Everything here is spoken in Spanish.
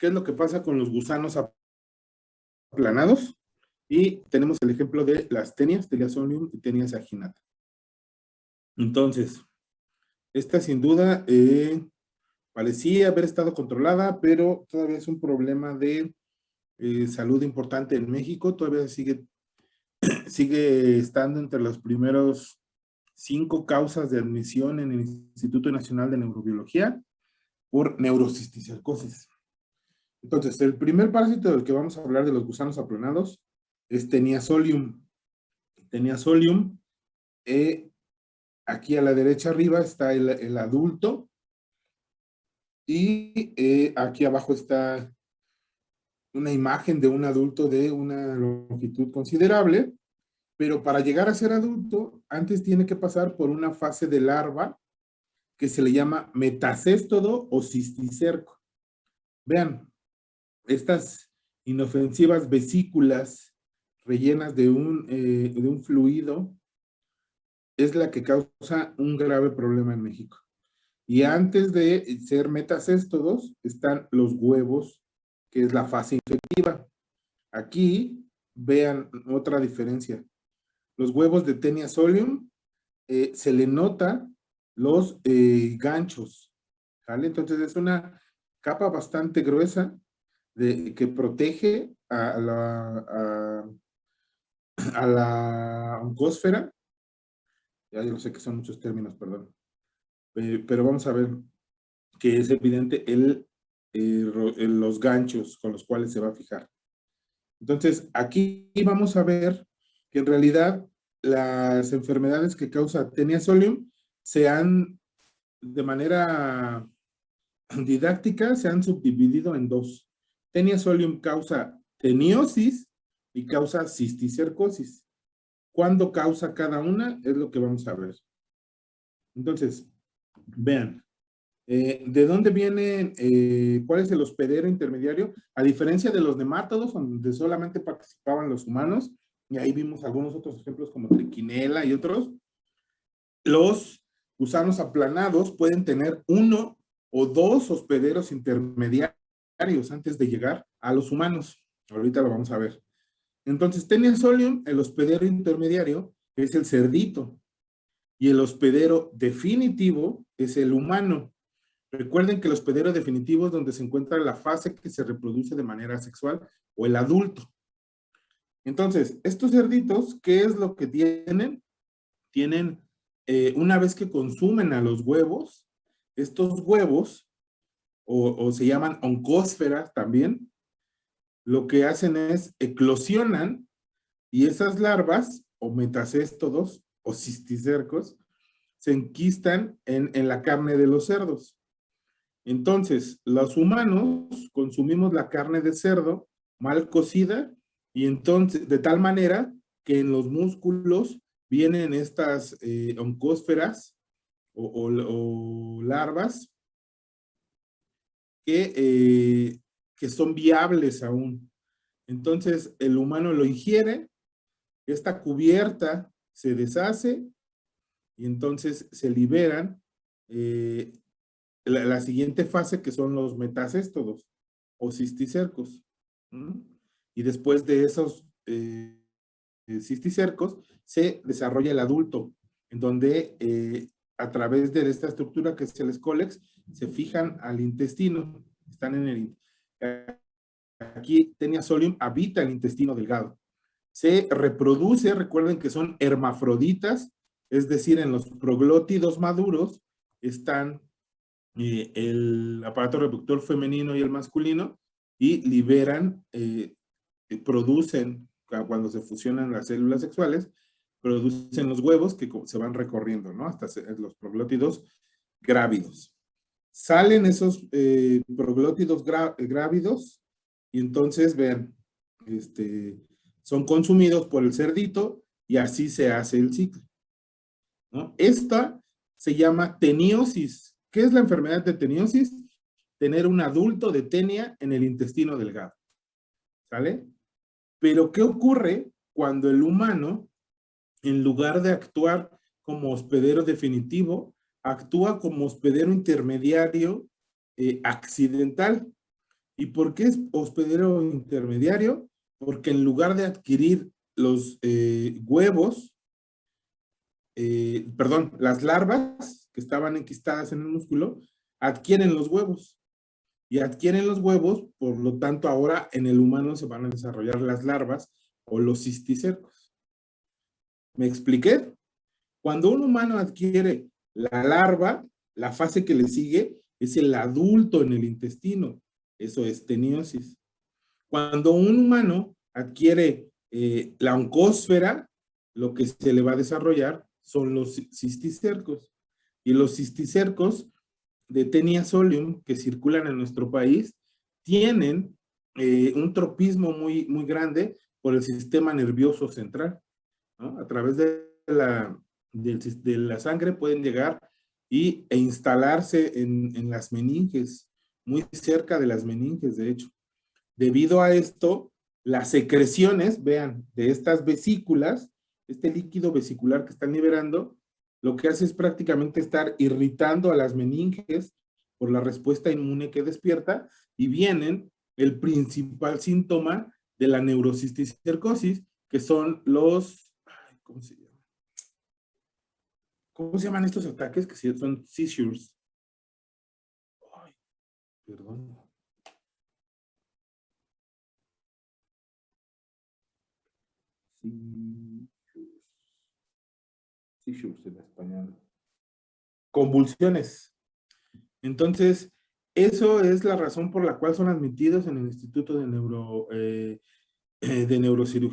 qué es lo que pasa con los gusanos aplanados. Y tenemos el ejemplo de las tenias, Telia solium y Tenia saginata. Entonces, esta sin duda parecía haber estado controlada, pero todavía es un problema de salud importante en México. Todavía sigue estando entre los primeros 5 causas de admisión en el Instituto Nacional de Neurobiología por neurocisticercosis. Entonces, el primer parásito del que vamos a hablar de los gusanos aplanados es Tenia solium. Tenia solium, aquí a la derecha arriba está el adulto y aquí abajo está una imagen de un adulto de una longitud considerable, pero para llegar a ser adulto, antes tiene que pasar por una fase de larva que se le llama metacéstodo o cisticerco. Vean, estas inofensivas vesículas rellenas de un fluido es la que causa un grave problema en México. Y antes de ser metacéstodos están los huevos, que es la fase infectiva. Aquí vean otra diferencia. Los huevos de Tenia solium se le nota los ganchos, ¿vale? Entonces es una capa bastante gruesa que protege a la oncósfera. Ya yo sé que son muchos términos, perdón. Pero vamos a ver que es evidente los ganchos con los cuales se va a fijar. Entonces, aquí vamos a ver que en realidad las enfermedades que causa Tenia solium de manera didáctica, se han subdividido en 2. Tenia solium causa teniosis y causa cisticercosis. ¿Cuándo causa cada una? Es lo que vamos a ver. Entonces, vean, ¿de dónde vienen? ¿Cuál es el hospedero intermediario? A diferencia de los nemátodos, donde solamente participaban los humanos, y ahí vimos algunos otros ejemplos como triquinela y otros, los gusanos aplanados pueden tener 1 o 2 hospederos intermediarios antes de llegar a los humanos. Ahorita lo vamos a ver. Entonces, Tenia solium, el hospedero intermediario, es el cerdito. Y el hospedero definitivo es el humano. Recuerden que el hospedero definitivo es donde se encuentra la fase que se reproduce de manera sexual o el adulto. Entonces, estos cerditos, ¿qué es lo que tienen? Tienen, una vez que consumen a los huevos, estos huevos, o se llaman oncósferas también, lo que hacen es eclosionan y esas larvas, o metacéstodos, o cisticercos, se enquistan en la carne de los cerdos. Entonces, los humanos consumimos la carne de cerdo mal cocida y entonces, de tal manera que en los músculos vienen estas oncósferas o larvas que son viables aún. Entonces, el humano lo ingiere, esta cubierta se deshace y entonces se liberan la siguiente fase, que son los metacéstodos o cisticercos. Y después de esos cisticercos se desarrolla el adulto, en donde a través de esta estructura que es el escólex, se fijan al intestino, están en aquí Tenia solium habita el intestino delgado. Se reproduce, recuerden que son hermafroditas, es decir, en los proglótidos maduros están el aparato reproductor femenino y el masculino y liberan, producen, cuando se fusionan las células sexuales, producen los huevos que se van recorriendo, ¿no? Hasta los proglótidos grávidos. Salen esos proglótidos grávidos y entonces, vean, son consumidos por el cerdito y así se hace el ciclo, ¿no? Esta se llama teniosis. ¿Qué es la enfermedad de teniosis? Tener un adulto de tenia en el intestino delgado, ¿sale? Pero ¿qué ocurre cuando el humano, en lugar de actuar como hospedero definitivo, actúa como hospedero intermediario accidental? ¿Y por qué es hospedero intermediario? Porque en lugar de adquirir los huevos, perdón, las larvas que estaban enquistadas en el músculo, adquieren los huevos. Y adquieren los huevos, por lo tanto ahora en el humano se van a desarrollar las larvas o los cisticercos. ¿Me expliqué? Cuando un humano adquiere la larva, la fase que le sigue es el adulto en el intestino. Eso es teniosis. Cuando un humano adquiere la oncósfera, lo que se le va a desarrollar son los cisticercos. Y los cisticercos de Taenia solium que circulan en nuestro país tienen un tropismo muy grande por el sistema nervioso central, ¿no? A través de la sangre pueden llegar e instalarse en las meninges, muy cerca de las meninges, de hecho. Debido a esto, las secreciones, vean, de estas vesículas, este líquido vesicular que están liberando, lo que hace es prácticamente estar irritando a las meninges por la respuesta inmune que despierta y vienen el principal síntoma de la neurocisticercosis, que son los, ¿cómo se llama? ¿Cómo se llaman estos ataques? Que son seizures. Ay, perdón. Seizures en español. Convulsiones. Entonces, eso es la razón por la cual son admitidos en el Instituto de Neurocirugía